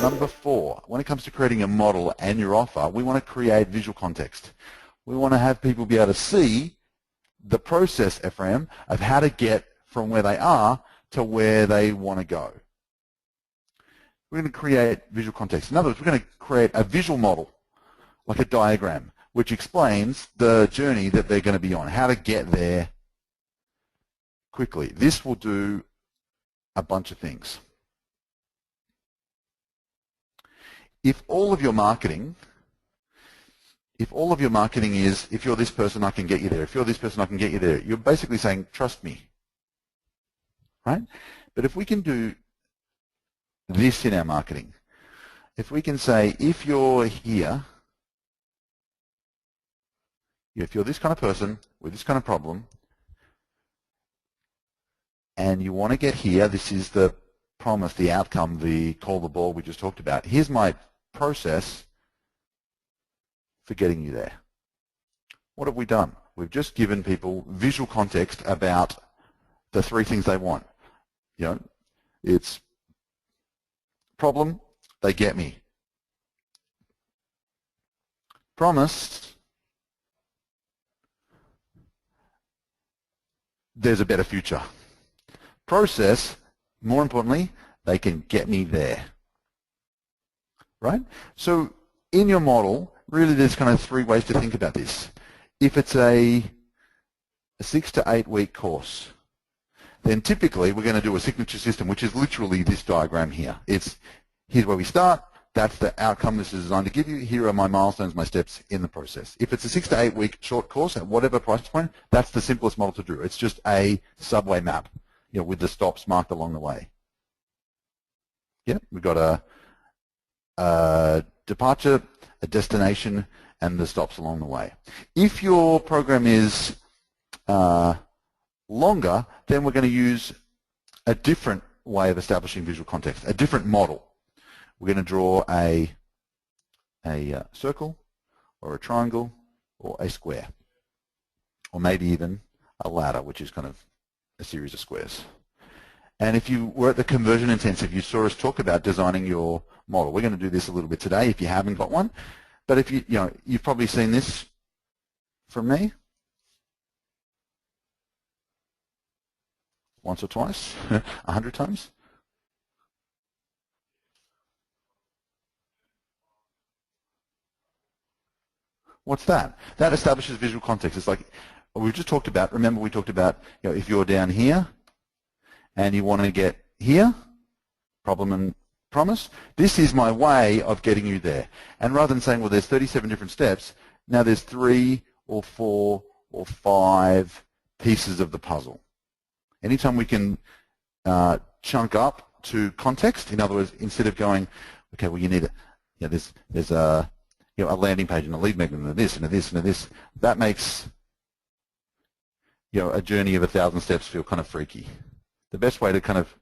Number 4, when it comes to creating a model and your offer, we want to create visual context. We want to have people be able to see the process, Ephraim, of how to get from where they are to where they want to go. We're going to create visual context. In other words, we're going to create a visual model, like a diagram, which explains the journey that they're going to be on, how to get there quickly. This will do a bunch of things. If all of your marketing is, if you're this person, I can get you there. If you're this person, I can get you there. You're basically saying, trust me, right? But if we can do this in our marketing, if we can say, if you're here, if you're this kind of person with this kind of problem, and you want to get here, this is the promise, the outcome, the call the ball we just talked about. Here's my process for getting you there. What have we done? We've just given people visual context about the 3 things they want. You know, it's problem, they get me. Promise, there's a better future. Process, more importantly, they can get me there. Right? So in your model, really there's kind of 3 ways to think about this. If it's a 6 to 8 week course, then typically we're going to do a signature system, which is literally this diagram here. Here's where we start, that's the outcome this is designed to give you, here are my milestones, my steps in the process. If it's a 6 to 8 week short course at whatever price point, that's the simplest model to do. It's just a subway map, you know, with the stops marked along the way. Yeah, we've got a departure, a destination, and the stops along the way. If your program is longer, then we're going to use a different way of establishing visual context, a different model. We're going to draw a circle or a triangle or a square, or maybe even a ladder, which is kind of a series of squares. And if you were at the conversion intensive, you saw us talk about designing your model. We're going to do this a little bit today if you haven't got one. But if you've probably seen this from me once or twice, 100 times. What's that? That establishes visual context. It's like we've just talked about. Remember, we talked about, you know, if you're down here and you want to get here, problem and promise, this is my way of getting you there. And rather than saying, well, there's 37 different steps, now there's 3 or 4 or 5 pieces of the puzzle. Anytime we can chunk up to context, in other words, instead of going, okay, well, you need there's a a landing page and a lead magnet and a this and a this and a this, that makes a journey of 1,000 steps feel kind of freaky. The best way to kind of,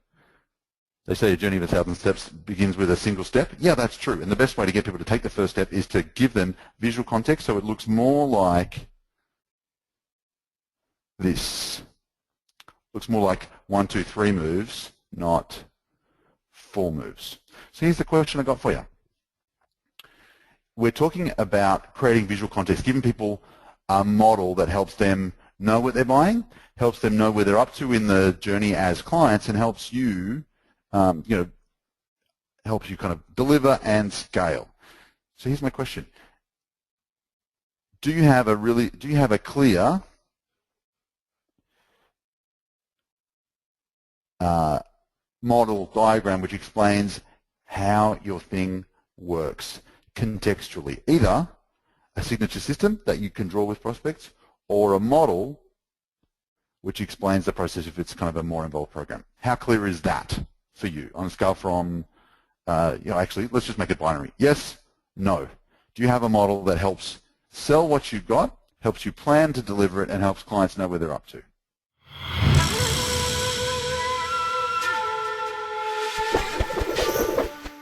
they say a journey of 1,000 steps begins with a single step. Yeah, that's true. And the best way to get people to take the first step is to give them visual context so it looks more like this. Looks more like 1, 2, 3 moves, not 4 moves. So here's the question I got for you. We're talking about creating visual context, giving people a model that helps them know what they're buying, helps them know where they're up to in the journey as clients, and helps you, helps you kind of deliver and scale. So here's my question: do you have a clear model diagram which explains how your thing works contextually? Either a signature system that you can draw with prospects, or a model which explains the process if it's kind of a more involved program. How clear is that for you on a scale from, actually, let's just make it binary. Yes, no. Do you have a model that helps sell what you've got, helps you plan to deliver it, and helps clients know where they're up to?